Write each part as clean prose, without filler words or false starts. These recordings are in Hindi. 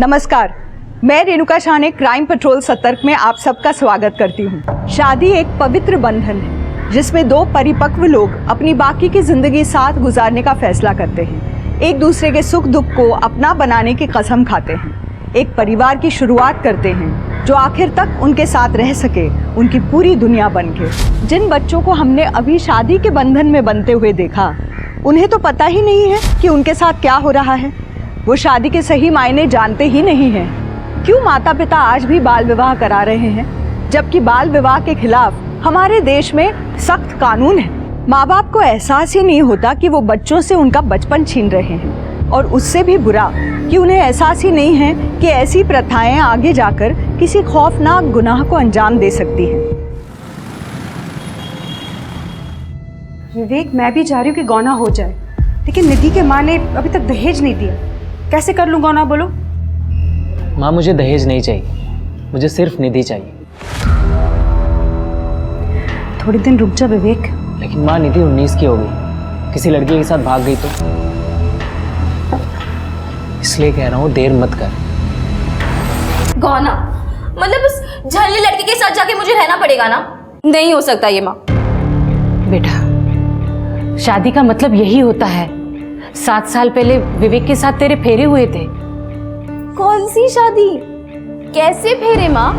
नमस्कार, मैं रेणुका शाह ने क्राइम पेट्रोल सतर्क में आप सबका स्वागत करती हूँ। शादी एक पवित्र बंधन है जिसमें दो परिपक्व लोग अपनी बाकी की जिंदगी साथ गुजारने का फैसला करते हैं, एक दूसरे के सुख दुख को अपना बनाने की कसम खाते हैं, एक परिवार की शुरुआत करते हैं जो आखिर तक उनके साथ रह सके, उनकी पूरी दुनिया बन के। जिन बच्चों को हमने अभी शादी के बंधन में बनते हुए देखा, उन्हें तो पता ही नहीं है कि उनके साथ क्या हो रहा है। वो शादी के सही मायने जानते ही नहीं हैं। क्यों माता पिता आज भी बाल विवाह करा रहे हैं, जबकि बाल विवाह के खिलाफ हमारे देश में सख्त कानून है। माँ बाप को एहसास ही नहीं होता कि वो बच्चों से उनका बचपन छीन रहे हैं, और उससे भी बुरा कि उन्हें एहसास ही नहीं है कि ऐसी प्रथाएं आगे जाकर किसी खौफनाक गुनाह को अंजाम दे सकती हैं। विवेक, मैं भी चाह रही हूँ कि गौना हो जाए, लेकिन निधि के माँ ने अभी तक दहेज नहीं दिया। कैसे कर लूँ गौना, बोलो? माँ, मुझे दहेज नहीं चाहिए, मुझे सिर्फ निधि चाहिए। थोड़े दिन रुक जा विवेक। लेकिन माँ, निधि 19 की हो गई, किसी लड़की के साथ भाग गई तो? इसलिए कह रहा हूँ, देर मत कर। गौना मतलब उस झल्ली लड़की के साथ जाके मुझे रहना पड़ेगा ना? नहीं हो सकता ये माँ। बेटा, शादी का मतलब यही होता है। 7 साल पहले विवेक के साथ तेरे फेरे हुए थे। कौन सी शादी, कैसे फेरे माँ?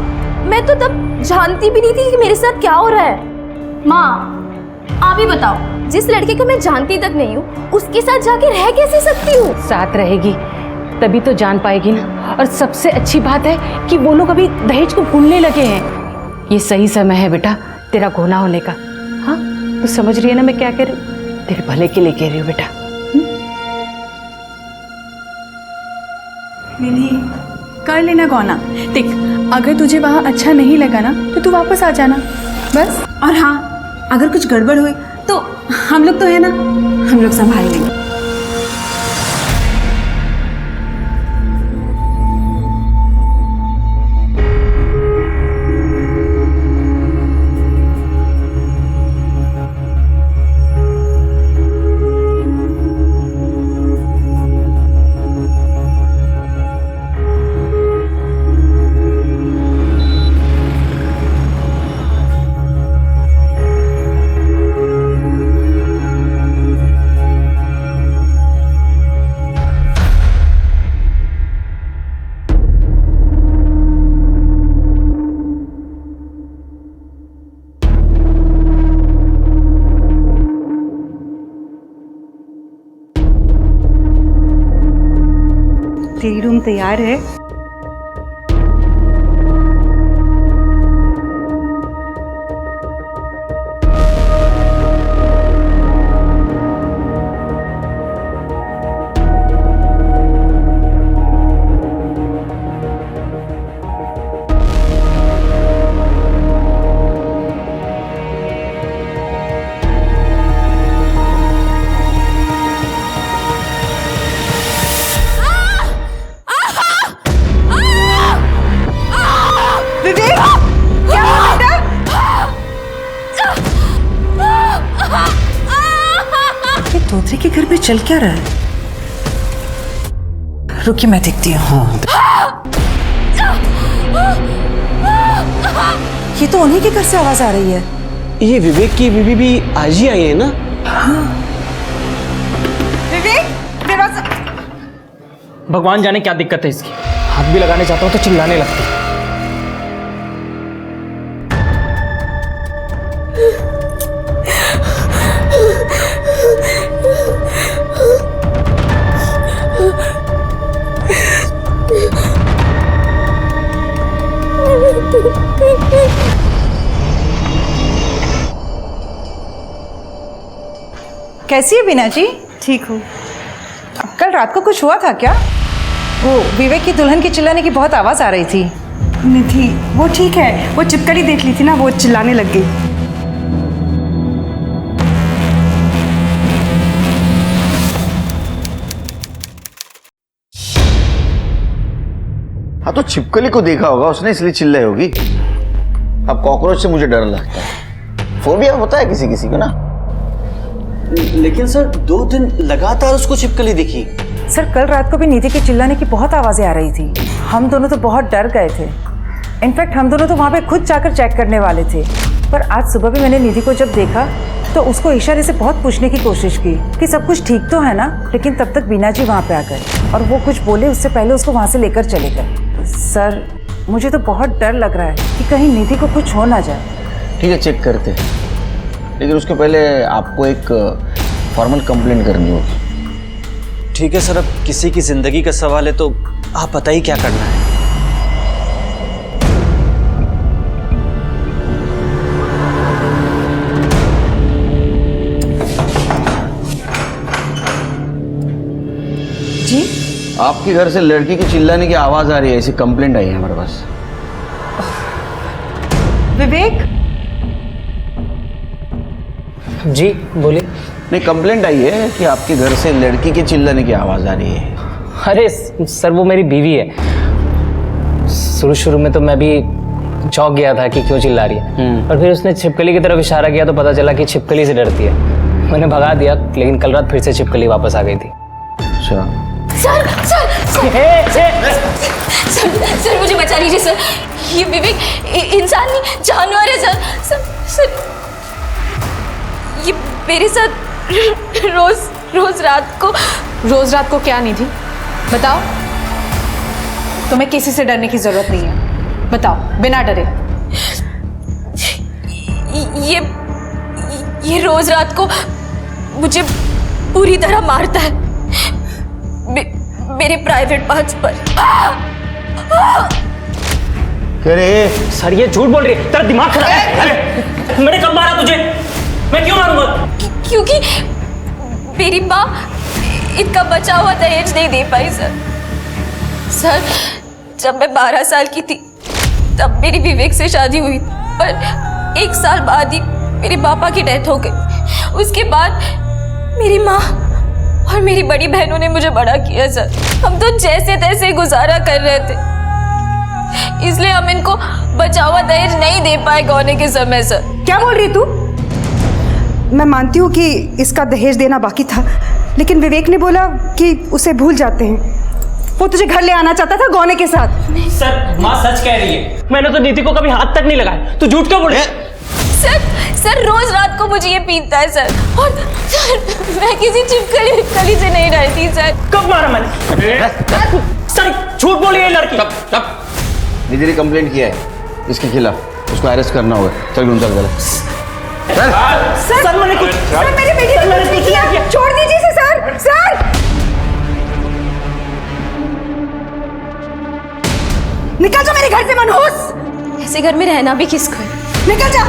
मैं तो तब जानती भी नहीं थी कि मेरे साथ क्या हो रहा है। माँ आप ही बताओ, जिस लड़के को मैं जानती तक नहीं हूँ उसके साथ जाके रह कैसे सकती हूँ? साथ रहेगी तभी तो जान पाएगी ना। और सबसे अच्छी बात है कि वो लोग अभी दहेज को भूलने लगे हैं। ये सही समय है बेटा तेरा गौना होने का। हाँ, तू समझ रही है ना मैं क्या कह रही हूँ? तेरे भले के लिए कह रही हूँ बेटा। निधि, कर लेना गौना। देख, अगर तुझे वहाँ अच्छा नहीं लगा ना तो तू वापस आ जाना बस। और हाँ, अगर कुछ गड़बड़ हुई तो हम लोग तो है ना, हम लोग संभाल लेंगे। तेरी रूम तैयार है। तोतरे के घर पे चल क्या रहा है? रुकिए, मैं देखती हूँ। ये तो उन्हीं के घर से आवाज आ रही है। ये विवेक की बीवी भी आज ही आई है ना? हाँ। विवेक, दरवाजा। भगवान जाने क्या दिक्कत है इसकी। हाथ भी लगाने जाता हूँ तो चिल्लाने लगती है। कैसी है बीना जी? ठीक हूँ। कल रात को कुछ हुआ था क्या? वो विवेक की दुल्हन की चिल्लाने की बहुत आवाज आ रही थी। निधि, वो ठीक है, वो चिपकली देख ली थी ना, वो चिल्लाने लग गई। हाँ, तो छिपकली को देखा होगा उसने, इसलिए चिल्लाई होगी। अब कॉकरोच से मुझे डर लगता है, फोबिया होता है किसी किसी को ना। लेकिन सर 2 दिन लगातार उसको छिपकली दिखी, सर कल रात को भी निधि के चिल्लाने की बहुत आवाज़ें आ रही थी। हम दोनों तो बहुत डर गए थे। इनफैक्ट हम दोनों तो वहाँ पे खुद जाकर चेक करने वाले थे, पर आज सुबह भी मैंने निधि को जब देखा तो उसको इशारे से बहुत पूछने की कोशिश की कि सब कुछ ठीक तो है ना, लेकिन तब तक बीना जी वहाँ पे आ गए और वो कुछ बोले उससे पहले उसको वहाँ से लेकर चले गए। सर मुझे तो बहुत डर लग रहा है कि कहीं निधि को कुछ हो ना जाए। ठीक है, चेक करते हैं, लेकिन उसके पहले आपको एक फॉर्मल कंप्लेंट करनी होगी। ठीक है सर, अब किसी की जिंदगी का सवाल है तो आप बताइए क्या करना है। जी आपके घर से लड़की की चिल्लाने की आवाज आ रही है, ऐसी कंप्लेंट आई है हमारे पास। विवेक, जी बोलिए। नहीं, कंप्लेंट आई है कि आपके घर से लड़की के चिल्लाने की आवाज आ रही है। अरे सर, वो मेरी बीवी है। शुरू में तो मैं भी चौंक गया था कि क्यों चिल्ला रही है, और फिर उसने छिपकली की तरफ इशारा किया तो पता चला कि छिपकली से डरती है। मैंने भगा दिया, लेकिन कल रात फिर से छिपकली वापस आ गई थी। अच्छा, सर सर सर सर मुझे बचा लीजिए सर। ये विवेक इंसान नहीं, जानवर है सर। सर ये मेरे साथ रोज रात को क्या नहीं थी? बताओ। तुम्हें किसी से डरने की जरूरत नहीं है, बताओ बिना डरे। ये रोज रात को मुझे पूरी तरह मारता है, मेरे प्राइवेट पार्ट्स पर। अरे सर ये झूठ बोल रही है, तेरा दिमाग खराब है। मैंने कब मारा तुझे? मैं क्यों मारूंगा? क्योंकि मेरी माँ इनका बचा हुआ दहेज नहीं दे पाई सर। जब मैं 12 साल की थी तब मेरी विवेक से शादी हुई, पर 1 साल बाद ही मेरे पापा की डेथ हो गई। उसके बाद मेरी माँ और मेरी बड़ी बहनों ने मुझे बड़ा किया सर। हम तो जैसे तैसे गुजारा कर रहे थे, इसलिए हम इनको बचा हुआ दहेज नहीं दे पाए गौने के समय सर। क्या बोल रही तू? मैं मानती हूँ कि इसका दहेज देना बाकी था, लेकिन विवेक ने बोला कि उसे भूल जाते हैं। वो तुझे घर ले आना चाहता था गौने के साथ। सर माँ सच कह रही है, मैंने तो नीति को कभी हाथ तक नहीं लगाया। तू झूठ क्यों बोल रही है? सर रोज रात को मुझे ये पीटता है सर, और सर मैं किसी छिपकली से नहीं डरती सर। कब मारा मैंने? सर झूठ बोली है लड़की। निधि ने कंप्लेंट किया है इसके खिलाफ, उसको अरेस्ट करना होगा। चल ढूंढ चल। सर मैंने कुछ, सर मेरी बेटी ने कुछ नहीं किया, छोड़ दीजिए इसे सर। सर निकल जा मेरे घर से मनहूस। ऐसे घर में रहना भी किसको है? निकल जा।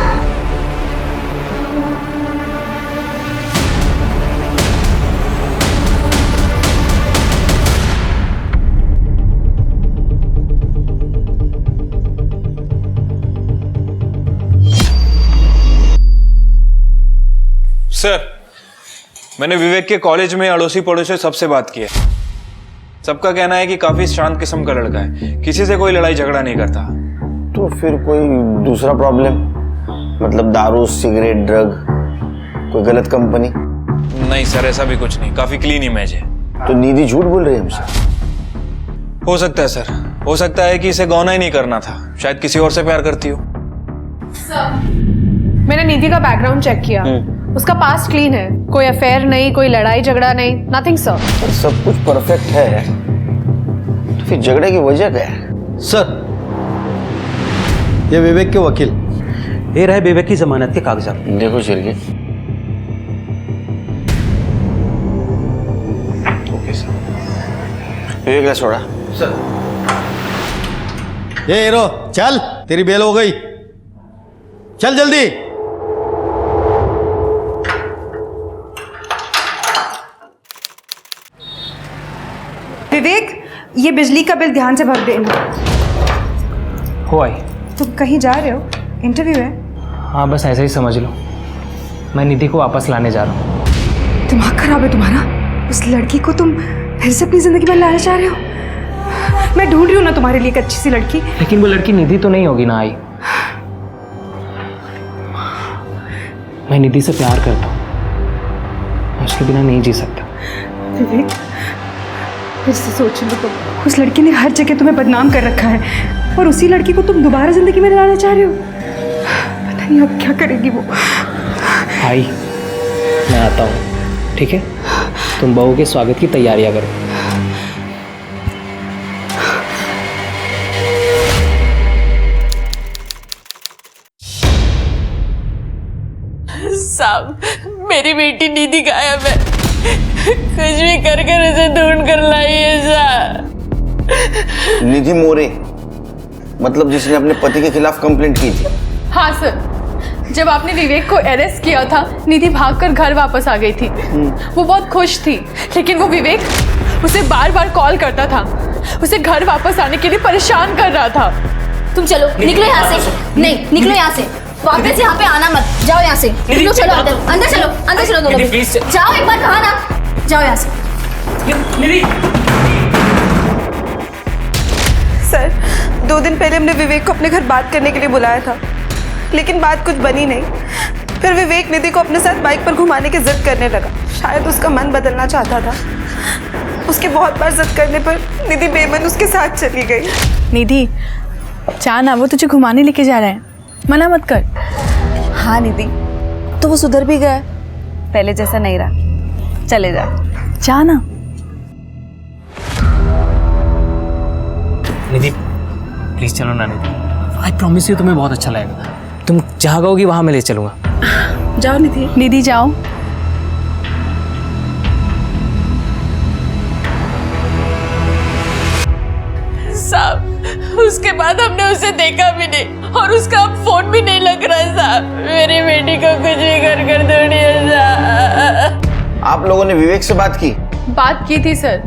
सर, मैंने विवेक के कॉलेज में अड़ोसी पड़ोसी सबसे बात की है। सबका कहना है कि काफी शांत किस्म का लड़का है, किसी से कोई लड़ाई झगड़ा नहीं करता। तो फिर कोई दूसरा प्रॉब्लम, मतलब दारू, सिगरेट, ड्रग, कोई गलत कंपनी? नहीं सर, ऐसा भी कुछ नहीं, काफी क्लीन इमेज है। तो निधि झूठ बोल रही है हमसे? हो सकता है सर, हो सकता है कि इसे गौना ही नहीं करना था, शायद किसी और से प्यार करती हो। मैंने निधि का बैकग्राउंड चेक किया, उसका पास्ट क्लीन है, कोई अफेयर नहीं, कोई लड़ाई झगड़ा नहीं, नथिंग सर। सर सब कुछ परफेक्ट है, तो फिर झगड़े की वजह क्या है? सर, ये विवेक के वकील, ये रहे विवेक की जमानत के कागजात। देखो शिरके। Okay sir. विवेक छोड़ा सर। ये हीरो चल, तेरी बेल हो गई, चल जल्दी। विवेक, ये बिजली का बिल ध्यान से भर देना। हो आई। तुम कहीं जा रहे हो? इंटरव्यू है? हाँ बस ऐसे ही समझ लो, मैं निधि को वापस लाने जा रहा हूँ। दिमाग खराब है तुम्हारा? उस लड़की को तुम फिर से अपनी जिंदगी में लाना चाह रहे हो? मैं ढूंढ रही हूँ ना तुम्हारे लिए एक अच्छी सी लड़की। लेकिन वो लड़की निधि तो नहीं होगी ना आई। मैं निधि से प्यार करता हूँ, मैं उसके बिना नहीं जी सकता। विवेक, फिर से सोच लो तुम, उस लड़की ने हर जगह तुम्हें बदनाम कर रखा है और उसी लड़की को तुम दोबारा जिंदगी में लाना चाह रहे हो। पता नहीं अब क्या करेगी वो। आई मैं आता हूँ, ठीक है? तुम बहू के स्वागत की तैयारियां करो। साहब, मेरी बेटी निधि गायब है। कुछ भी कर कर उसे ढूंढ कर लाइए साहब। निधि मोरे, मतलब जिसने अपने पति के खिलाफ कंप्लेंट की थी? हाँ सर, जब आपने विवेक को अरेस्ट किया था, निधि भागकर घर वापस आ गई थी। वो बहुत खुश थी, लेकिन वो विवेक उसे बार बार कॉल करता था, उसे घर वापस आने के लिए परेशान कर रहा था। तुम चलो, निकलो यहाँ से। नहीं, निकलो यहाँ से, वापस यहाँ पे आना मत। जाओ यहाँ से, निकलो, चलो अंदर, अंदर चलो, अंदर चलो दोनों भी। जाओ, एक बार कहा ना, जाओ यहाँ से। सर, 2 दिन पहले हमने विवेक को अपने घर बात करने के लिए बुलाया था, लेकिन बात कुछ बनी नहीं। फिर विवेक निधि को अपने साथ बाइक पर घुमाने की जिद करने लगा। शायद उसका मन बदलना चाहता था। उसके बहुत बार जिद करने पर निधि बेमन उसके साथ चली गई। निधि, चाहना वो तुझे घुमाने लेके जा रहा है, मना मत कर। हाँ निधि, तो वो सुधर भी गया, पहले जैसा नहीं रहा। चले जा, जाना। निधि प्लीज चलो ना निधि, आई प्रॉमिस यू तुम्हें बहुत अच्छा लगेगा। तुम जहाँ कहोगी वहाँ मैं ले चलूँगा। जाओ निधि। निधि जाओ। साहब, उसके बाद हमने उसे देखा भी नहीं और उसका अब फोन भी नहीं लग रहा है साहब। मेरी बेटी को कुछ भी कर ढूंढिए साहब। आप लोगों ने विवेक से बात की? बात की थी सर,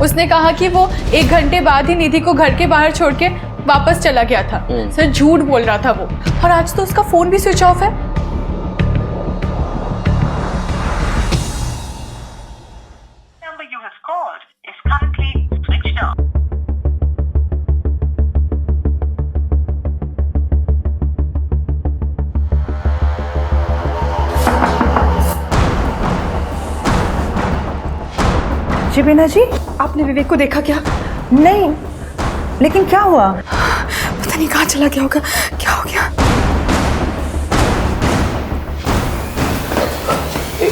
उसने कहा कि वो 1 घंटे बाद ही निधि को घर के बाहर छोड़ के वापस चला गया था। सर झूठ बोल रहा था वो, और आज तो उसका फोन भी स्विच ऑफ है। जी बीना जी, आपने विवेक को देखा क्या? नहीं, लेकिन क्या हुआ? पता नहीं कहाँ चला गया होगा, क्या हो गया?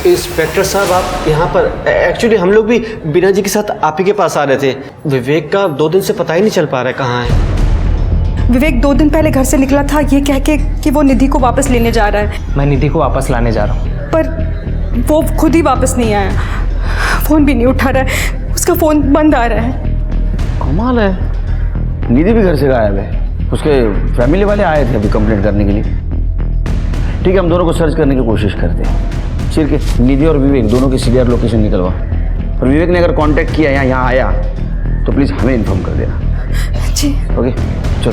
इंस्पेक्टर साहब, आप यहाँ पर? एक्चुअली हम लोग भी बीना जी के साथ आप ही के पास आ रहे थे। विवेक का 2 दिन से पता ही नहीं चल पा रहा है कहाँ है। विवेक 2 दिन पहले घर से निकला था ये कह के कि वो निधि को वापस लेने जा रहा है। मैं निधि को वापस लाने जा रहा हूँ, पर वो खुद ही वापस नहीं आया, फोन भी नहीं उठा रहा है, उसका फोन बंद आ रहा है। कमाल है, निधि भी घर से गायब है। उसके फैमिली वाले आए थे अभी कंप्लेंट करने के लिए। ठीक है, हम दोनों को सर्च करने की कोशिश करते हैं। चिर के निधि और विवेक दोनों की सीडीआर लोकेशन निकलवा, और विवेक ने अगर कांटेक्ट किया या यहाँ आया तो प्लीज़ हमें इन्फॉर्म कर देना। जी ओके, चलो।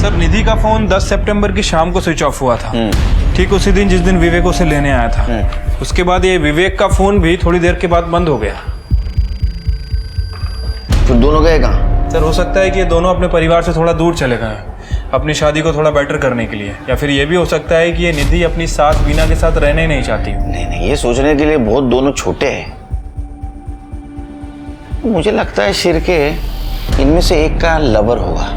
सर, निधि का फोन 10 सितंबर की शाम को स्विच ऑफ हुआ था, ठीक उसी दिन जिस दिन विवेक उसे लेने आया था। उसके बाद ये विवेक का फोन भी थोड़ी देर के बाद बंद हो गया। तो दोनों गए कहाँ? सर, हो सकता है कि ये दोनों अपने परिवार से थोड़ा दूर चले गए, अपनी शादी को थोड़ा बेटर करने के लिए, या फिर ये भी हो सकता है कि ये निधि अपनी सास बीना के साथ रहना ही नहीं चाहती। नहीं, ये सोचने के लिए बहुत दोनों छोटे हैं। मुझे लगता है शिर के इनमें से एक का लवर होगा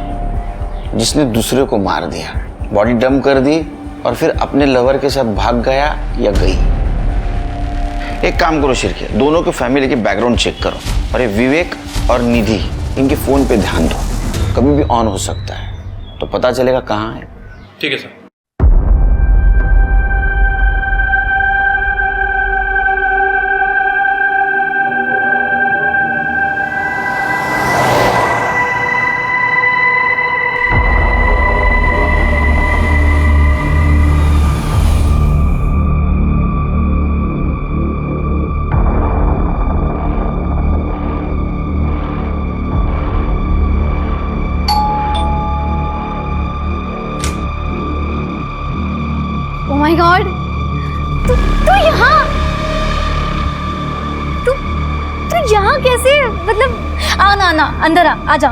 जिसने दूसरे को मार दिया, बॉडी डंप कर दी और फिर अपने लवर के साथ भाग गया या गई। एक काम करो शिर के, दोनों के फैमिली के बैकग्राउंड चेक करो, और ये विवेक और निधि इनके फोन पे ध्यान दो, कभी भी ऑन हो सकता है, तो पता चलेगा कहाँ है। ठीक है सर। Oh my God! तू यहाँ तू यहाँ कैसे? मतलब आना अंदर आ जा।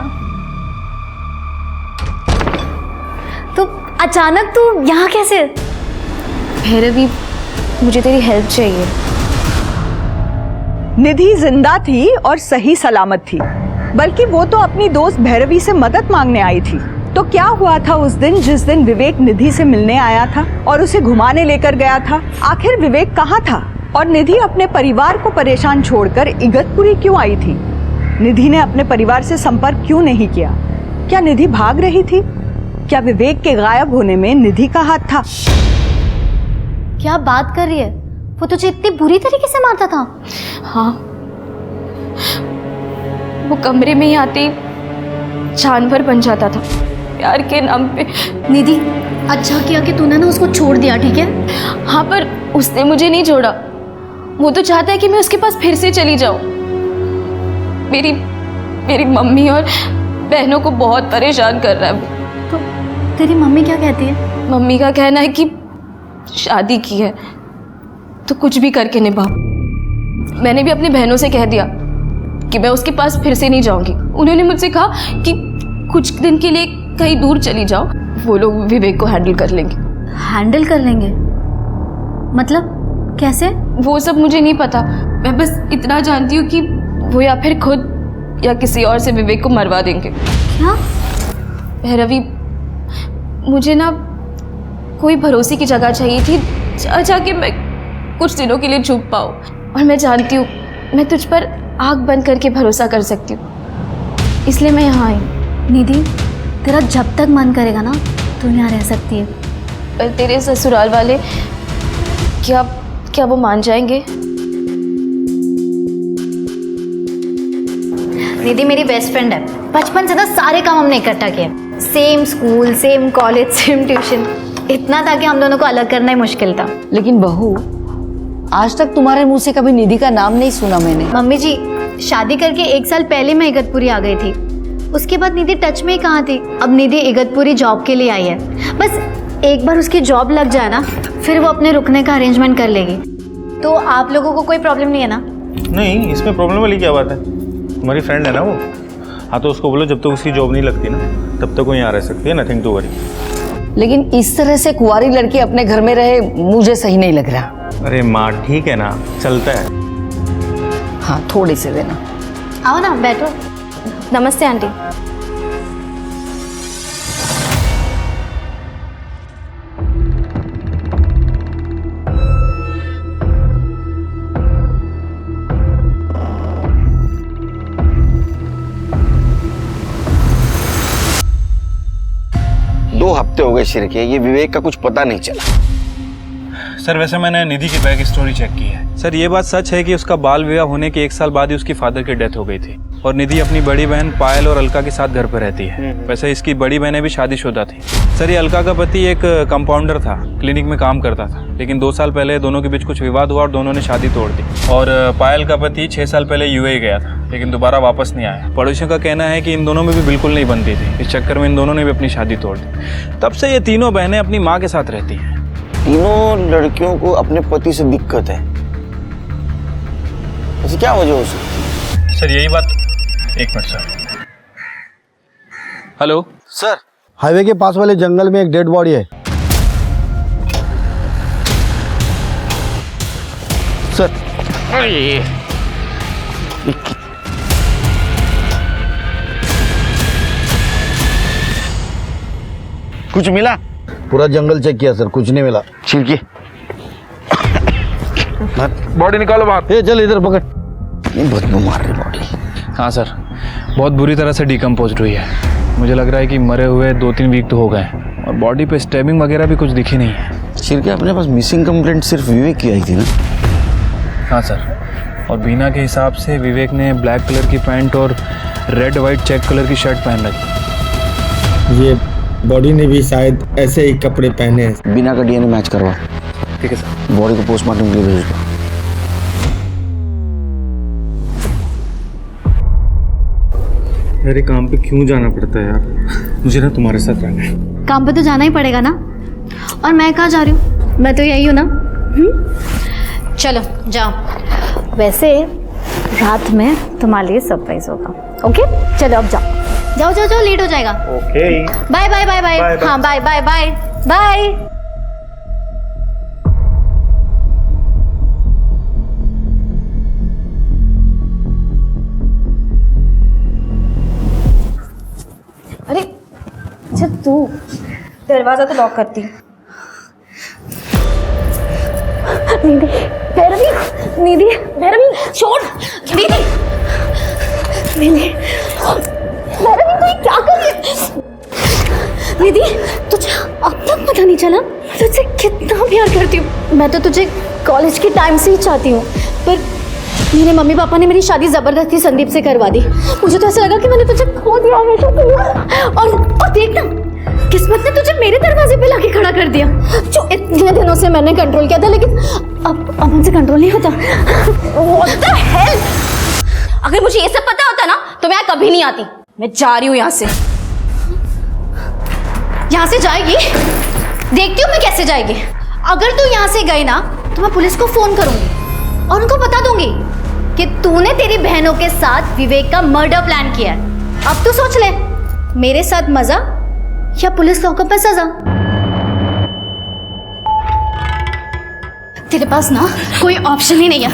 तो अचानक तू यहाँ कैसे? भैरवी, मुझे तेरी हेल्प चाहिए। निधि जिंदा थी और सही सलामत थी, बल्कि वो तो अपनी दोस्त भैरवी से मदद मांगने आई थी। तो क्या हुआ था उस दिन जिस दिन विवेक निधि से मिलने आया था और उसे घुमाने लेकर गया था? आखिर विवेक कहाँ था और निधि अपने परिवार को परेशान छोड़कर इगतपुरी क्यों आई थी? निधि ने अपने परिवार से संपर्क क्यों नहीं किया? क्या निधि भाग रही थी? क्या विवेक के गायब होने में निधि का हाथ था? क्या बात कर रही है? वो तुझे इतनी बुरी तरीके से मारता था? हाँ, वो कमरे में ही आते ही जानवर बन जाता था प्यार के नाम पे। निधि, अच्छा किया कि तूने ना उसको छोड़ दिया, ठीक है? हाँ, पर उसने मुझे नहीं छोड़ा। वो तो चाहता है कि मैं उसके पास फिर से चली जाऊं। मेरी मम्मी और बहनों को बहुत परेशान कर रहा है वो। तो तेरी मम्मी क्या कहती है? मम्मी का कहना है कि शादी की है तो कुछ भी करके निभा। मैंने भी अपनी बहनों से कह दिया कि मैं उसके पास फिर से नहीं जाऊंगी। उन्होंने मुझसे कहा कि कुछ दिन के लिए कहीं दूर चली जाओ, वो लोग विवेक को हैंडल कर लेंगे। हैंडल कर लेंगे? मतलब कैसे? वो सब मुझे नहीं पता। मैं बस इतना जानती हूँ कि वो या फिर खुद या किसी और से विवेक को मरवा देंगे। क्या? भैरवी, मुझे ना कोई भरोसे की जगह चाहिए थी जहाँ कि मैं कुछ दिनों के लिए छुप पाऊँ। और मैं जानती हूँ मैं तुझ पर आँख बंद करके भरोसा कर सकती हूँ, इसलिए मैं यहाँ आई। निधि, तेरा जब तक मन करेगा ना तू यहाँ रह सकती है। पर तेरे ससुराल वाले क्या वो मान जाएंगे? निधि मेरी बेस्ट फ्रेंड है, बचपन से ना सारे काम हमने इकट्ठा किए। Same school, same college, same tuition. इतना था कि हम दोनों को अलग करना ही मुश्किल था। लेकिन बहू, आज तक तुम्हारे मुंह से कभी निधि का नाम नहीं सुना मैंने। मम्मी जी, शादी करके 1 साल पहले मैं इगतपुरी आ गई थी। उसके बाद निधि टच में ही कहाँ थी। अब निधि इगतपुरी जॉब के लिए आई है। बस एक बार उसकी जॉब लग जाए ना, फिर वो अपने रुकने का अरेंजमेंट कर लेगी। तो आप लोगों को कोई प्रॉब्लम नहीं है ना? नहीं, इसमें प्रॉब्लम वाली क्या बात है? तुम्हारी फ्रेंड है ना वो। हाँ, तो उसको बोलो जब तक उसकी जॉब नहीं लगती ना तब तक वो यहाँ रह सकती है। Nothing to worry. लेकिन इस तरह से कुंवारी लड़की अपने घर में रहे मुझे सही नहीं लग रहा। अरे माँ, ठीक है ना, चलता है। हाँ, थोड़ी से देना। आओ ना, बैठो। नमस्ते आंटी। दो हफ्ते हो गए शिर के, ये विवेक का कुछ पता नहीं चला। सर, वैसे मैंने निधि की बैक स्टोरी चेक की है। सर, ये बात सच है कि उसका बाल विवाह होने के 1 साल बाद ही उसकी फादर की डेथ हो गई थी और निधि अपनी बड़ी बहन पायल और अलका के साथ घर पर रहती है। वैसे इसकी बड़ी बहनें भी शादीशुदा थी। सर, ये अलका का पति एक कंपाउंडर था, क्लिनिक में काम करता था, लेकिन 2 साल पहले दोनों के बीच कुछ विवाद हुआ और दोनों ने शादी तोड़ दी। और पायल का पति 6 साल पहले यूएई गया था, लेकिन दोबारा वापस नहीं आया। पड़ोसियों का कहना है कि इन दोनों में भी बिल्कुल नहीं बनती थी। इस चक्कर में इन दोनों ने भी अपनी शादी तोड़ दी। तब से ये तीनों बहनें अपनी माँ के साथ रहती हैं। तीनों लड़कियों को अपने पति से दिक्कत है, ऐसी क्या वजह हो सकती? सर, यही बात। एक minute sir. Hello sir, highway के पास वाले जंगल में एक डेड बॉडी है सर। कुछ मिला? पूरा जंगल चेक किया सर, कुछ नहीं मिला। छिड़की बॉडी निकालो बाहर। ए, चल इधर पकड़। ये बदबू मार रही बॉडी। हाँ सर, बहुत बुरी तरह से डिकम्पोज हुई है। मुझे लग रहा है कि मरे हुए 2-3 वीक तो हो गए और बॉडी पे स्टैबिंग वगैरह भी कुछ दिखी नहीं है। छिड़के अपने पास मिसिंग कंप्लेंट सिर्फ विवेक की आई थी ना? हाँ सर, और बीना के हिसाब से विवेक ने ब्लैक कलर की पैंट और रेड वाइट चेक कलर की शर्ट पहन रखी। ये बॉडी ने भी शायद ऐसे ही कपड़े पहने हैं। बिना का डीएनए मैच करवा। ठीक है सर। बॉडी को पोस्टमार्टम के लिए भेज दो। अरे काम पे क्यों जाना पड़ता है यार? मुझे ना तुम्हारे साथ रहना है। काम पे तो जाना ही पड़ेगा ना। और मैं कहाँ जा रही हूँ? मैं तो यही हूँ ना। चलो जाओ। वैसे रात में तुम्हारे लिए सरप्राइज होगा। ओके, चलो अब जाओ जाओ जाओ जाओ, लेट हो जाएगा। Okay, bye bye bye bye. हाँ, बाय बाय बाय बाय। तू दरवाजा तो लॉक करती। निधि, भैरवी, निधि, भैरवी, छोड़, निधि, निधि, भैरवी तू क्या कर रही है? निधि, तुझे अब तक पता नहीं चला मैं तुझसे कितना प्यार करती हूँ। मैं तो तुझे कॉलेज के टाइम से ही चाहती हूँ, पर मेरे मम्मी पापा ने मेरी शादी जबरदस्ती संदीप से करवा दी। मुझे तो ऐसा लगा कि मैंने तुझे खो दिया हमेशा के लिए। और देख ना, किस्मत ने तुझे मेरे दरवाजे पे लाके खड़ा कर दिया, जो इतने दिनों से मैंने कंट्रोल किया था, लेकिन अब मुझसे कंट्रोल नहीं होता। What the hell? अगर मुझे ये सब पता होता ना तो मैं कभी नहीं आती। मैं जा रही हूँ यहाँ से। यहाँ से जाएगी? देखती हूँ मैं कैसे जाएगी। अगर तू यहाँ से गई ना तो मैं पुलिस को फोन करूंगी और उनको बता दूंगी कि तूने तेरी बहनों के साथ विवेक का मर्डर प्लान किया है। अब तू सोच ले, मेरे साथ मजा या पुलिस लॉकअप पे सजा। तेरे पास ना कोई ऑप्शन ही नहीं है।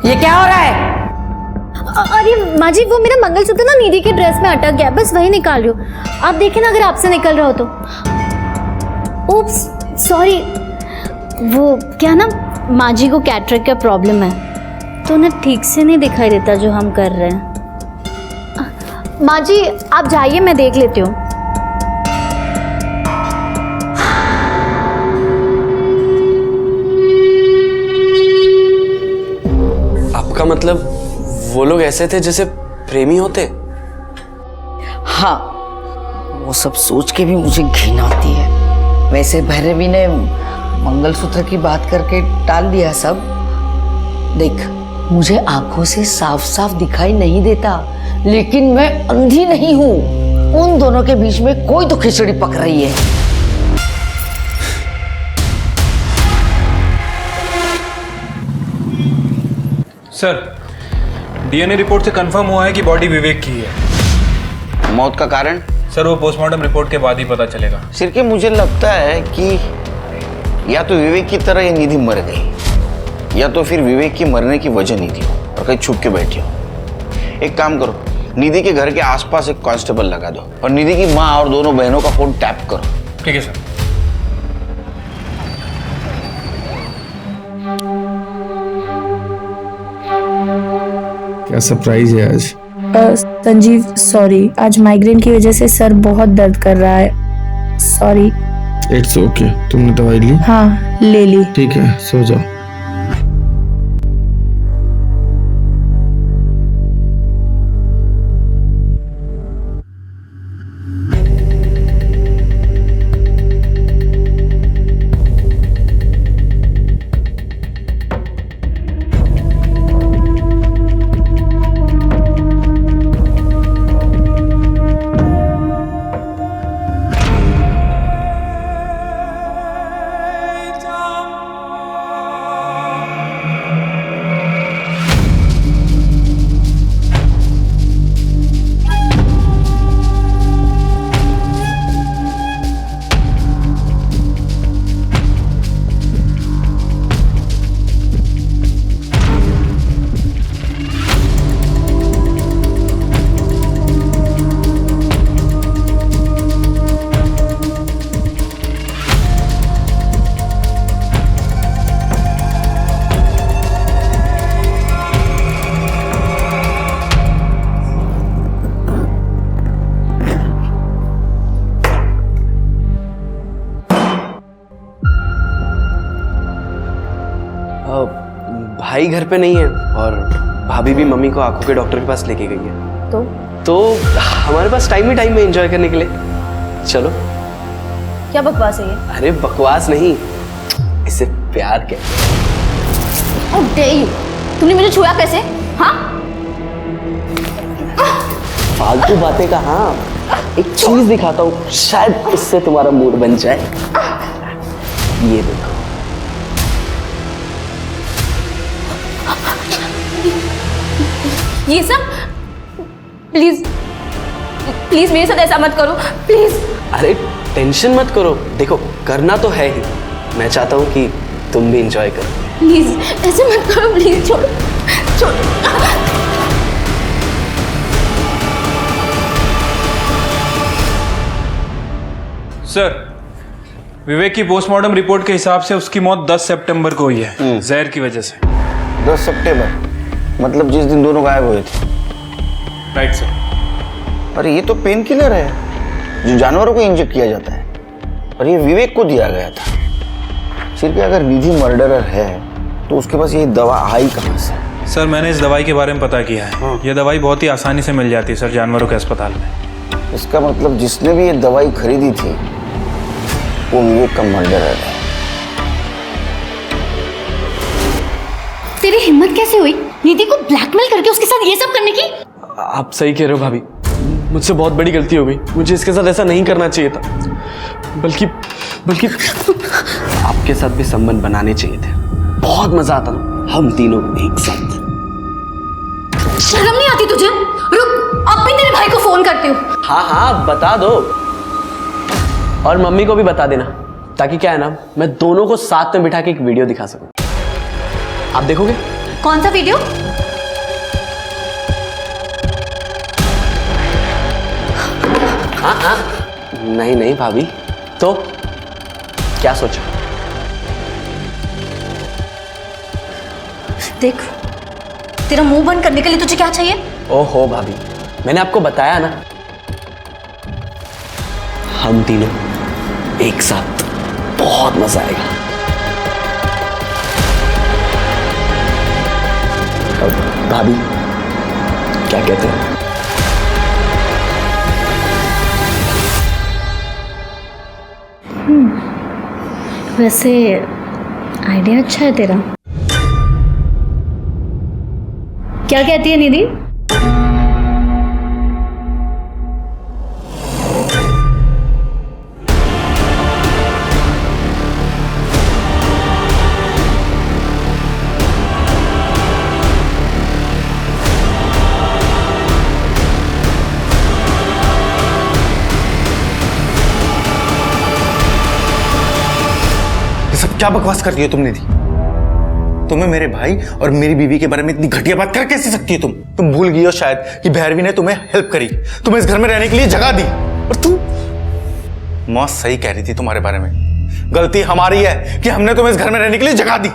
ये क्या हो रहा है? अरे माँ जी, वो मेरा मंगलसूत्र ना निधि के ड्रेस में अटक गया, बस वही निकाल रही हूँ। आप देखें ना अगर आपसे निकल रहा हो तो। Oops, sorry. वो क्या ना, माँ जी को कैटरेक्ट का प्रॉब्लम है तो उन्हें ठीक से नहीं दिखाई देता जो हम कर रहे हैं। माँ जी आप जाइए, मैं देख लेती हूँ। आपका मतलब वो लोग ऐसे थे जैसे प्रेमी होते? हाँ, वो सब सोच के भी मुझे घिन आती है। वैसे भैरवी ने मंगलसूत्र की बात करके टाल दिया सब। देख, मुझे आंखों से साफ साफ दिखाई नहीं देता, लेकिन मैं अंधी नहीं हूँ। उन दोनों के बीच में कोई तो खिचड़ी पक रही है। सर, डीएनए रिपोर्ट से कंफर्म हुआ है कि बॉडी विवेक की है। मौत का कारण? सर वो पोस्टमार्टम रिपोर्ट के बाद ही पता चलेगा। सिर के मुझे लगता है कि या तो विवेक की तरह ये निधि मर गई, या तो फिर विवेक की मरने की वजह निधि हो और कहीं छुप के बैठी हो। एक काम करो, निधि के घर के आसपास एक कांस्टेबल लगा दो और निधि की माँ और दोनों बहनों का फोन टैप करो। ठीक है सर। क्या सरप्राइज है आज? संजीव सॉरी, आज माइग्रेन की वजह से सर बहुत दर्द कर रहा है। सॉरी। It's okay. तुमने दवाई ली? हाँ ले ली। ठीक है, सो जाओ। भाई घर पे नहीं है और भाभी भी मम्मी को आंखों के डॉक्टर के पास लेके गई है। तो हमारे पास टाइम ही टाइम में एंजॉय करने के लिए चलो। क्या बकवास है ये? अरे बकवास नहीं, इसे प्यार कहते हैं। How dare you? तुमने मुझे छुआ कैसे? हाँ? फालतू बातें का। हाँ, एक चीज दिखाता हूँ, शायद इससे तुम्हारा मूड बन जाए। ये देखो। ये सब? प्लीज प्लीज मेरे साथ ऐसा मत करो, प्लीज। अरे टेंशन मत करो, देखो करना तो है ही। मैं चाहता हूँ कि तुम भी इंजॉय करो। प्लीज ऐसे मत करो, प्लीज छोड़ो छोड़ो। सर, विवेक की पोस्टमार्टम रिपोर्ट के हिसाब से उसकी मौत 10 सितंबर को हुई है, जहर की वजह से। 10 सितंबर मतलब जिस दिन दोनों गायब हुए थे। Right sir. अरे ये तो पेन किलर है जो जानवरों को इंजेक्ट किया जाता है, और ये विवेक को दिया गया था। सिर्फ अगर निधि मर्डरर है तो उसके पास ये दवा आई कहाँ से? सर, मैंने इस दवाई के बारे में पता किया है। ये दवाई बहुत ही आसानी से मिल जाती है सर, जानवरों के अस्पताल में। इसका मतलब जिसने भी ये दवाई खरीदी थी वो विवेक का मर्डरर है। तेरी हिम्मत कैसे हुई निधि को ब्लैकमेल करके उसके साथ ये सब करने की? आप सही कह रहे हो भाभी, मुझसे बहुत बड़ी गलती हो गई। मुझे इसके साथ ऐसा नहीं करना चाहिए था, बल्कि आपके साथ भी संबंध बनाने चाहिए थे। बहुत मजा आता ना हम तीनों एक साथ। शर्म नहीं आती तुझे? रुक, अब भी तेरे भाई को फोन करती हूँ। हाँ हाँ बता दो, और मम्मी को भी बता देना, ताकि क्या है ना, मैं दोनों को साथ में बिठा के एक वीडियो दिखा सकूं। आप देखोगे? कौन सा वीडियो? हाँ नहीं नहीं भाभी, तो क्या सोचा? देख, तेरा मुंह बंद करने के लिए तुझे क्या चाहिए? ओहो भाभी, मैंने आपको बताया ना, हम तीनों एक साथ बहुत मजा आएगा। भाभी क्या कहते हैं? वैसे आइडिया अच्छा है तेरा। क्या कहती है निधि? क्या बकवास कर रही हो तुम निधि? तुम्हें मेरे भाई और मेरी बीवी के बारे में इतनी घटिया बात कर कैसे सकती है तुम भूल गई हो शायद कि भैरवी ने तुम्हें हेल्प करी, तुम्हें इस घर में रहने के लिए जगह दी, और तुम मौत सही कह रही थी तुम्हारे बारे में। गलती हमारी है कि हमने तुम्हें इस घर में रहने के लिए जगह दी।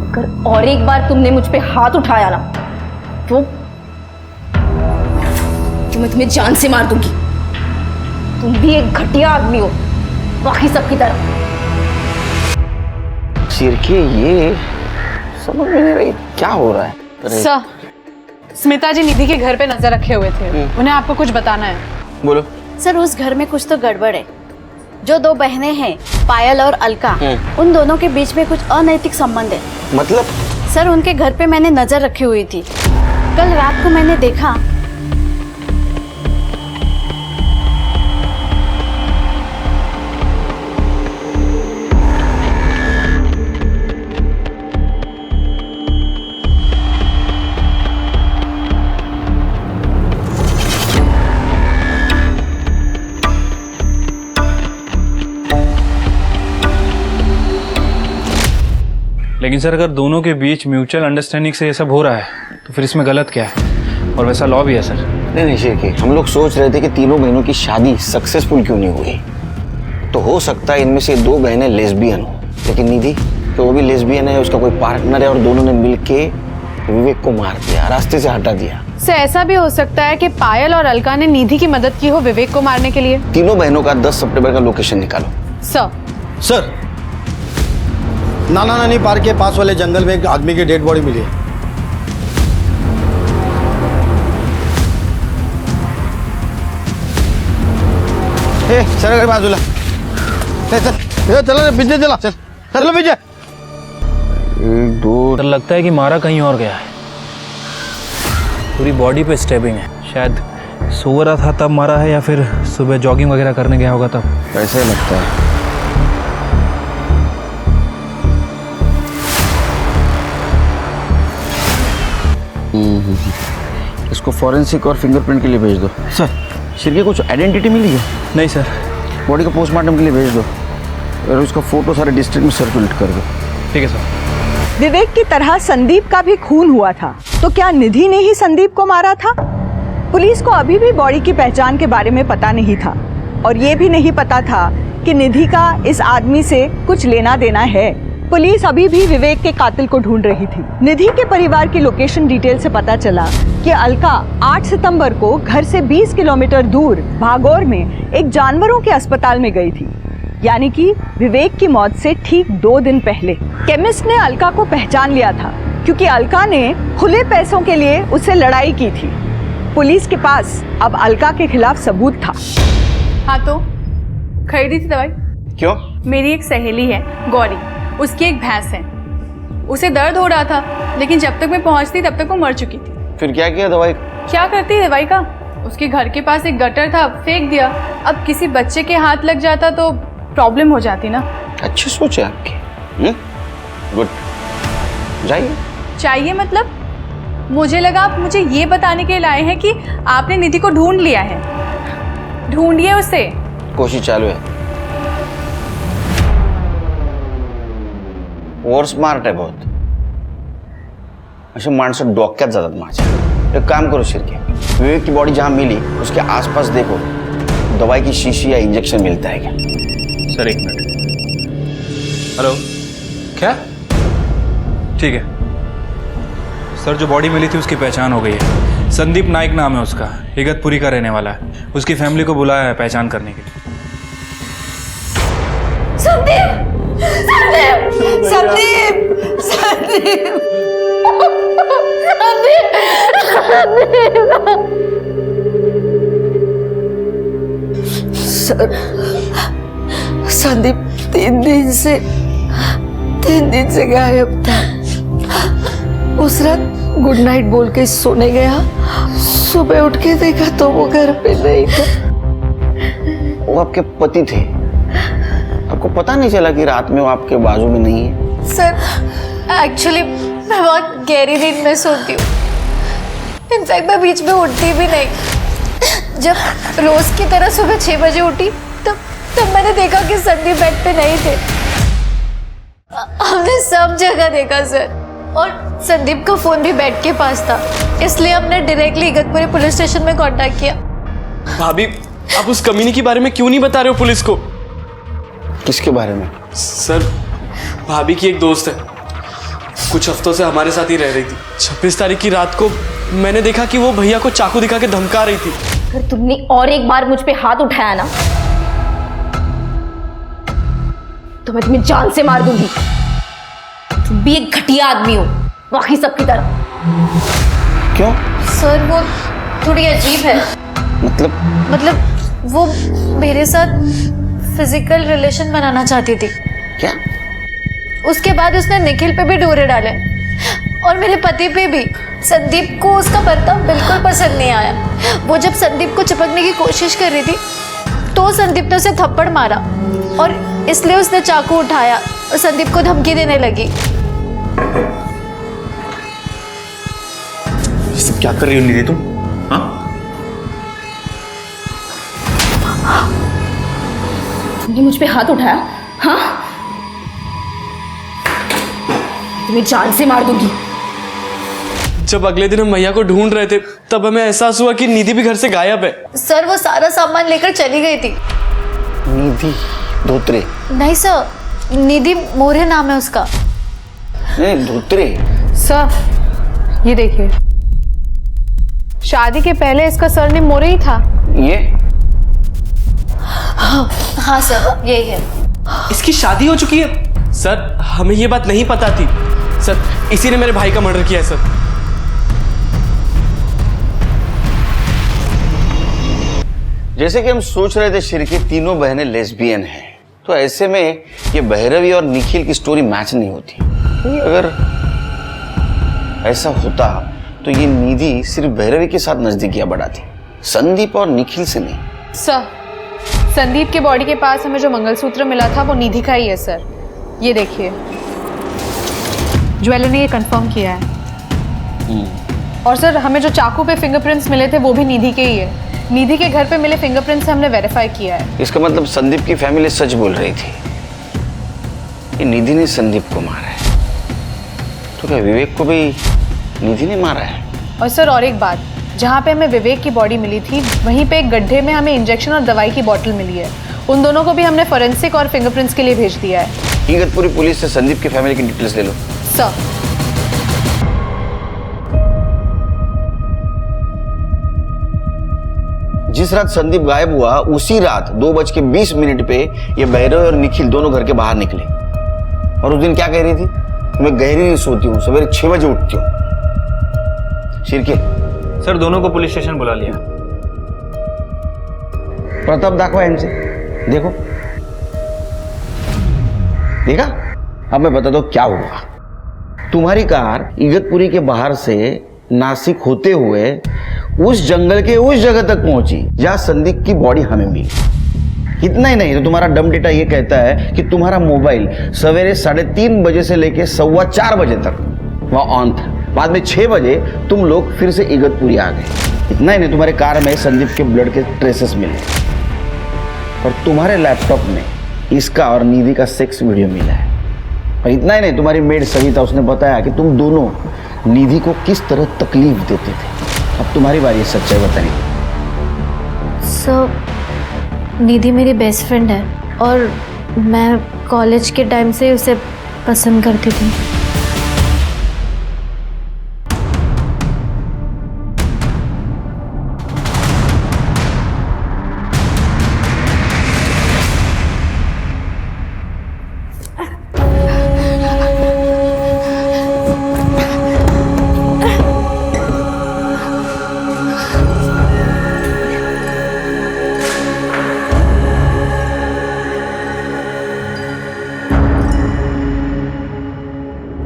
अगर और एक बार तुमने मुझ पे हाथ उठाया ना तो मैं तुम्हें जान से मार दूंगी। तुम भी एक घटिया आदमी हो बाकी सबकी तरह। सिरके ये समझ में नहीं रही क्या हो रहा है। सर, स्मिता जी निधि के घर पे नजर रखे हुए थे, उन्हें आपको कुछ बताना है। बोलो। सर, उस घर में कुछ तो गड़बड़ है। जो दो बहनें हैं पायल और अलका, उन दोनों के बीच में कुछ अनैतिक संबंध है। मतलब? सर, उनके घर पे मैंने नजर रखी हुई थी। कल रात को मैंने देखा लेकिन सर, अगर दोनों के बीच म्यूचुअल अंडरस्टैंडिंग से ये सब हो रहा है तो फिर इसमें गलत क्या है? और वैसा लॉ भी है सर। नहीं शेरके, हम लोग सोच रहे थे कि तीनों बहनों की शादी सक्सेसफुल क्यों नहीं हुई। तो हो सकता है इनमें से दो बहनें लेस्बियन हो, लेकिन निधि तो वो भी लेस्बियन है, उसका कोई पार्टनर है, और दोनों ने मिलके विवेक को मार दिया, रास्ते से हटा दिया। सर, ऐसा भी हो सकता है कि पायल और अलका ने निधि की मदद की हो विवेक को मारने के लिए। तीनों बहनों का 10 सितंबर का लोकेशन निकालो। सर, नाना नानी पार्क के पास वाले जंगल में एक आदमी की डेड बॉडी मिली है। सर बाजूला चलो पीछे चला, चलो पीछे। एक दो तो लगता है कि मारा कहीं और गया है। पूरी बॉडी पे स्टेबिंग है, शायद सो रहा था तब मारा है, या फिर सुबह जॉगिंग वगैरह करने गया होगा तब। ऐसे लगता है। इसको फॉरेंसिक और फिंगरप्रिंट के लिए भेज दो। सर, सिर की कुछ आइडेंटिटी मिली है? नहीं सर। बॉडी को पोस्टमार्टम के लिए भेज दो। और उसका फोटो सारे डिस्ट्रिक्ट में सर्कुलेट कर दो। ठीक है सर। विवेक की तरह संदीप का भी खून हुआ था, तो क्या निधि ने ही संदीप को मारा था? पुलिस को अभी भी बॉडी की पहचान के बारे में पता नहीं था और ये भी नहीं पता था कि निधि का इस आदमी से कुछ लेना देना है। पुलिस अभी भी विवेक के कातिल को ढूंढ रही थी। निधि के परिवार की लोकेशन डिटेल से पता चला कि अलका 8 सितंबर को घर से 20 किलोमीटर दूर भागौर में एक जानवरों के अस्पताल में गई थी, यानी कि विवेक की मौत से ठीक 2 दिन पहले। केमिस्ट ने अलका को पहचान लिया था क्योंकि अलका ने खुले पैसों के लिए उससे लड़ाई की थी। पुलिस के पास अब अलका के खिलाफ सबूत था। हाँ तो खरीदी थी दवाई। क्यों? मेरी एक सहेली है गौरी, उसकी एक भैंस है, उसे दर्द हो रहा था, लेकिन जब तक मैं पहुंचती तब तक वो मर चुकी थी। फिर क्या किया दवाई? क्या करती है दवाई का? उसके घर के पास एक गटर था, फेंक दिया। अब किसी बच्चे के हाथ लग जाता तो प्रॉब्लम हो जाती ना। अच्छी सोच है आपकी। गुड, जाइए। चाहिए मतलब? मुझे लगा आप मुझे ये बताने के लिए लाए हैं कि आपने निधि को ढूंढ लिया है। ढूंढिए उसे। कोशिश चालू है। और स्मार्ट आहे बहुत, असे माणसं डोक्यात जातात माझ्या। एक काम करो शिर्के, विवेक की बॉडी जहां मिली उसके आसपास देखो, दवाई की शीशी या इंजेक्शन मिलता है क्या? Sir 1 minute. हेलो, क्या? ठीक है सर, जो बॉडी मिली थी उसकी पहचान हो गई है। संदीप नाइक नाम है उसका, इगतपुरी का रहने वाला है। उसकी फैमिली को बुलाया है पहचान करने के लिए। संदीप! संदीप! संदीप! संदीप! सर, संदीप 3 दिन से गायब था। उस रात गुड नाइट बोल के सोने गया, सुबह उठ के देखा तो वो घर पे नहीं था। वो आपके पति थे, आपको पता नहीं चला कि रात में वो आपके बाजू में नहीं है? सर एक्चुअली मैं बहुत गहरी नींद में सोती हूँ। इनफैक्ट मैं बीच में उठती भी नहीं। जब रोज की तरह सुबह 6 बजे उठी तब मैंने देखा कि संदीप बेड पे नहीं थे। हमने सब जगह देखा सर, और संदीप का फोन भी बेड के पास था, इसलिए हमने डायरेक्टली इगतपुरी पुलिस स्टेशन में कांटेक्ट किया। भाभी, आप उस कमीने के बारे में क्यों नहीं बता रहे हो पुलिस को? किसके बारे में? सर, भाभी की एक दोस्त है, कुछ हफ्तों से हमारे साथ ही रह रही थी। 26 तारीख की रात को मैंने देखा कि वो भैया को चाकू दिखा के धमका रही थी। अगर तुमने और एक बार मुझ पे हाथ उठाया ना तो मैं तुम्हें जान से मार दूंगी। तुम भी एक घटिया आदमी हो, बाकी सबकी तरह। क्यों? सर वो थोड़ी अजीब है। मतलब वो मेरे साथ फिजिकल रिलेशन बनाना चाहती थी। क्या? उसके बाद उसने निखिल पे भी डोरे डाले और मेरे पति पे भी। संदीप को उसका बर्ताव बिल्कुल पसंद नहीं आया। वो जब संदीप को चिपकने की कोशिश कर रही थी तो संदीप ने उसे थप्पड़ मारा और इसलिए उसने चाकू उठाया और संदीप को धमकी देने लगी। ये सब क्या कर रही हो निधि तुम? हाँ? तुमने मुझ पे हाथ उठाया? हाँ, तुम्हें जान से मार दूंगी। जब अगले दिन हम भैया को ढूंढ रहे थे तब हमें एहसास हुआ कि निधि भी घर से गायब है। सर वो सारा सामान लेकर चली गई थी। निधि धोत्रे? नहीं सर, निधि मोरे नाम है उसका। नहीं, धोत्रे। सर ये देखिए, शादी के पहले इसका सरनेम मोरे ही था। ये? हाँ सर, यही है। इसकी शादी हो चुकी है? सर हमें ये बात नहीं पता थी। सर इसी ने मेरे भाई का मर्डर किया है सर। जैसे कि हम सोच रहे थे शिर्के तीनों बहनें लेस्बियन हैं, तो ऐसे में ये भैरवी और निखिल की स्टोरी मैच नहीं होती। अगर ऐसा होता तो ये निधि सिर्फ भैरवी के साथ नजदीकियां बढ़ाती, संदीप और निखिल से नहीं। सर संदीप के बॉडी के पास हमें जो मंगलसूत्र मिला था वो निधि का ही है सर। ये देखिए, ज्वेलर ने ये कंफर्म किया है। और सर हमें जो चाकू पे फिंगरप्रिंट्स मिले थे वो भी निधि के ही है। निधि के घर पे मिले फिंगरप्रिंट्स से हमने वेरीफाई किया है। इसका मतलब संदीप की फैमिली सच बोल रही थी। कि निधि ने संदीप को मारा है, तो क्या विवेक को भी निधि ने मारा है? और सर और एक बात, जहाँ पे हमें विवेक की बॉडी मिली थी वहीं पे एक गड्ढे में हमें इंजेक्शन और दवाई की बोतल मिली है। उन दोनों को भी हमने फोरेंसिक और फिंगरप्रिंट्स के लिए भेज दिया है। इगतपुरी पुलिस से संदीप की फैमिली की डिटेल्स ले लो। सर जिस रात संदीप गायब हुआ उसी रात 2:20 पे ये भैरव और निखिल दोनों घर के बाहर निकले। और उस दिन क्या कह रही थी? मैं गहरी नहीं सोती हूँ, सवेरे 6 बजे उठती हूँ। शिर्के सर दोनों को पुलिस स्टेशन बुला लिया। प्रताप दाखवा इनसे, देखो देखा। अब मैं बता दो क्या हुआ। तुम्हारी कार इगतपुरी के बाहर से नासिक होते हुए उस जंगल के उस जगह तक पहुंची जहां संदीप की बॉडी हमें मिली। इतना ही नहीं तो तुम्हारा डम डेटा ये कहता है कि तुम्हारा मोबाइल सवेरे 3:30 बजे से लेके 4:15 बजे तक वहां ऑन था। बाद में 6 बजे तुम लोग फिर से इगतपुरी आ गए। इतना ही नहीं तुम्हारे कार में संदीप के ब्लड के ट्रेसेस मिले और तुम्हारे लैपटॉप में इसका और निधि का सेक्स वीडियो मिला है। और इतना ही नहीं तुम्हारी मेड सविता, उसने बताया कि तुम दोनों निधि को किस तरह तकलीफ देते थे। अब तुम्हारी बारी है सच्चाई बताने। सर निधि मेरी बेस्ट फ्रेंड है और मैं कॉलेज के टाइम से उसे पसंद करती थी।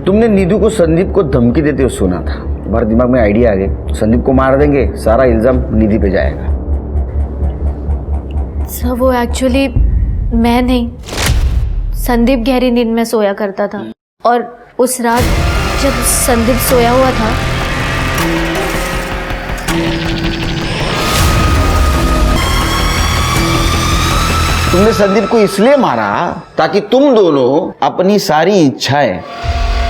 तुमने नीधु को संदीप को धमकी देते हुए सुना था। तुम्हारे दिमाग में आइडिया आ गया संदीप को मार देंगे, सारा इल्जाम निधि पे जाएगा। सर वो एक्चुअली मैं नहीं, संदीप गहरी नींद में सोया करता था और उस रात जब संदीप सोया हुआ था तुमने संदीप को इसलिए मारा ताकि तुम दोनों अपनी सारी इच्छाएं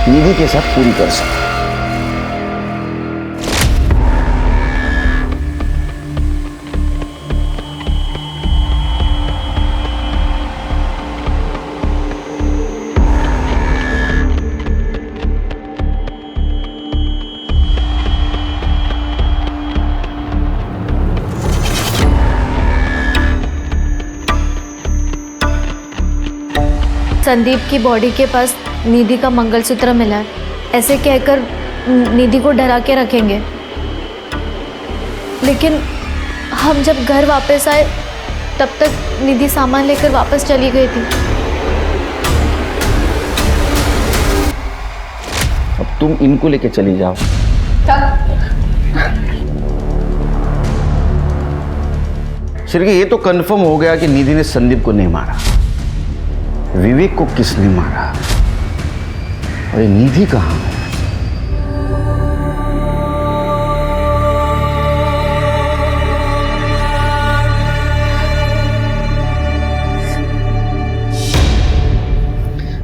निधि के साथ पूरी कर सको। संदीप की बॉडी के पास निधि का मंगलसूत्र मिला है, ऐसे कहकर निधि को डरा के रखेंगे। लेकिन हम जब घर वापस आए तब तक निधि सामान लेकर वापस चली गई थी। अब तुम इनको लेके चली जाओ। सिर्फ ये तो कंफर्म हो गया कि निधि ने संदीप को नहीं मारा। विवेक को किसने मारा और ये निधि कहाँ है?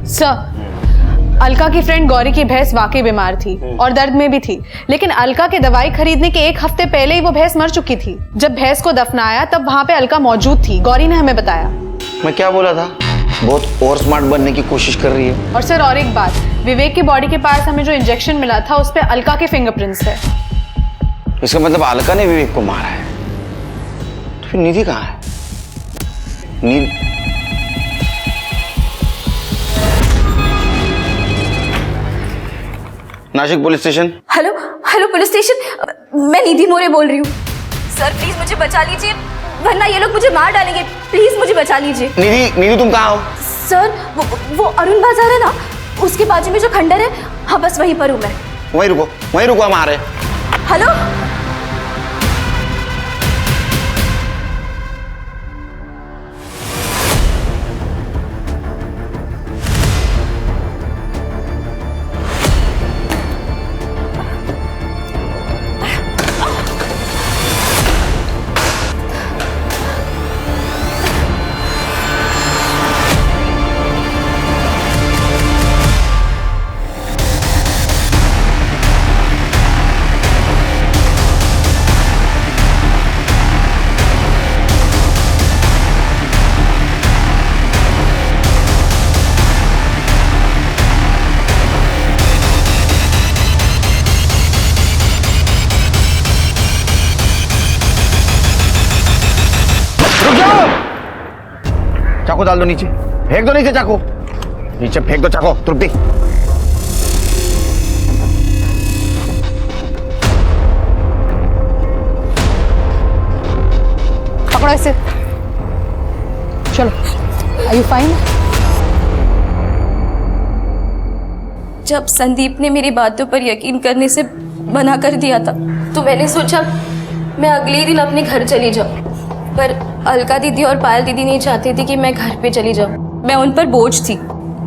सर अलका की फ्रेंड गौरी की भैंस वाकई बीमार थी और दर्द में भी थी, लेकिन अलका के दवाई खरीदने के 1 हफ्ते पहले ही वो भैंस मर चुकी थी। जब भैंस को दफनाया तब वहां पे अलका मौजूद थी, गौरी ने हमें बताया। मैं क्या बोला था? बहुत और स्मार्ट बनने की कोशिश कर रही है। और सर और एक बात, विवेक की बॉडी के पास हमें जो इंजेक्शन मिला था उस पे अलका के फिंगरप्रिंट्स है। इसका मतलब अलका ने विवेक को मारा है। तो फिर निधि कहाँ है? Nashik police station. Hello hello police station, मैं निधि मोरे बोल रही हूँ। सर प्लीज मुझे बचा लीजिए वरना ये लोग मुझे मार डालेंगे। प्लीज मुझे बचा लीजिए। निधि तुम कहाँ हो? सर वो अरुण बाजार है ना, उसके बाजू में जो खंडर है, हाँ बस वहीं पर हूँ मैं। वहीं रुको हम आ रहे हैं। हेलो चाकू डाल दो नीचे, फेंक दो नीचे चाकू, नीचे फेंक दो चाकू। तृप्ति पकड़ो इसे, चलो। Are you fine? जब संदीप ने मेरी बातों पर यकीन करने से मना कर दिया था तो मैंने सोचा मैं अगले ही दिन अपने घर चली जाऊं, पर अलका दीदी और पायल दीदी नहीं चाहती थी कि मैं घर पे चली जाऊं। मैं उन पर बोझ थी।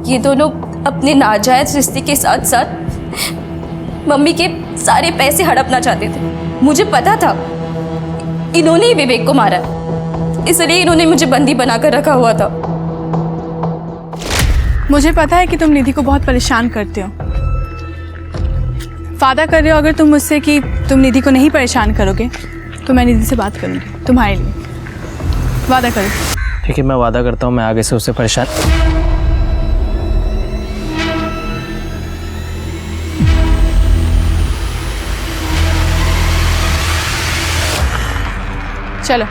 ये दोनों अपने नाजायज रिश्ते के साथ साथ मम्मी के सारे पैसे हड़पना चाहते थे। मुझे पता था इन्होंने ही विवेक को मारा, इसलिए इन्होंने मुझे बंदी बनाकर रखा हुआ था। मुझे पता है कि तुम निधि को बहुत परेशान करते हो। वादा कर रहे हो अगर तुम मुझसे कि तुम निधि को नहीं परेशान करोगे तो मैं निधि से बात करूंगी तुम्हारे लिए। वादा करो। ठीक है, मैं वादा करता हूँ मैं आगे से उससे परेशान। चलो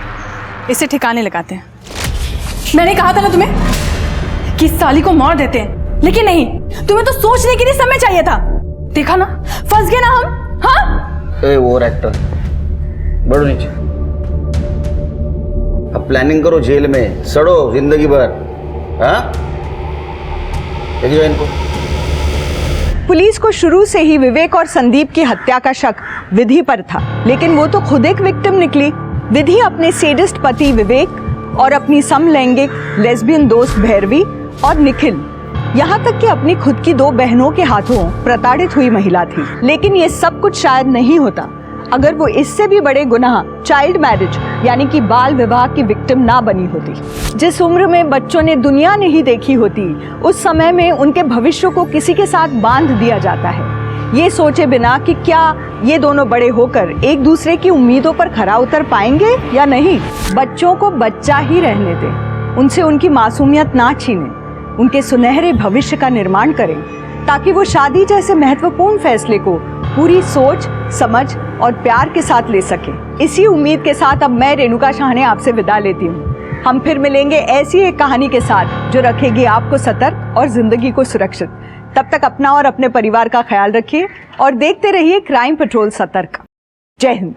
इसे ठिकाने लगाते हैं। मैंने कहा था ना तुम्हें कि इस साली को मार देते हैं, लेकिन नहीं, तुम्हें तो सोचने के लिए समय चाहिए था। देखा ना, फंस गए ना हम। हाँ ए वो एक्टर, बढ़ो नीचे। अब प्लानिंग करो जेल में सड़ो जिंदगी भर। हाँ देखिए इनको। पुलिस को शुरू से ही विवेक और संदीप की हत्या का शक विधि पर था, लेकिन वो तो खुद एक विक्टिम निकली। विधि अपने सेडिस्ट पति विवेक और अपनी समलैंगिक लेस्बियन दोस्त भैरवी और निखिल, यहाँ तक कि अपनी खुद की 2 बहनों के हाथों प्रताड़ित हुई महिला थी। लेकिन ये सब कुछ शायद नहीं होता अगर वो इससे भी बड़े गुनाह चाइल्ड मैरिज यानी कि बाल विवाह की विक्टिम ना बनी होती। जिस उम्र में बच्चों ने दुनिया नहीं देखी होती, उस समय में उनके भविष्य को किसी के साथ बांध दिया जाता है, ये सोचे बिना कि क्या ये दोनों बड़े होकर एक दूसरे की उम्मीदों पर खरा उतर पाएंगे या नहीं। बच्चों को बच्चा ही रहने दें, उनसे उनकी मासूमियत ना छीनें, उनके सुनहरे भविष्य का निर्माण करें, ताकि वो शादी जैसे महत्वपूर्ण फैसले को पूरी सोच, समझ और प्यार के साथ ले सके। इसी उम्मीद के साथ अब मैं रेणुका शाहने आपसे विदा लेती हूँ। हम फिर मिलेंगे ऐसी एक कहानी के साथ जो रखेगी आपको सतर्क और जिंदगी को सुरक्षित। तब तक अपना और अपने परिवार का ख्याल रखिए और देखते रहिए क्राइम पेट्रोल सतर्क। जय हिंद।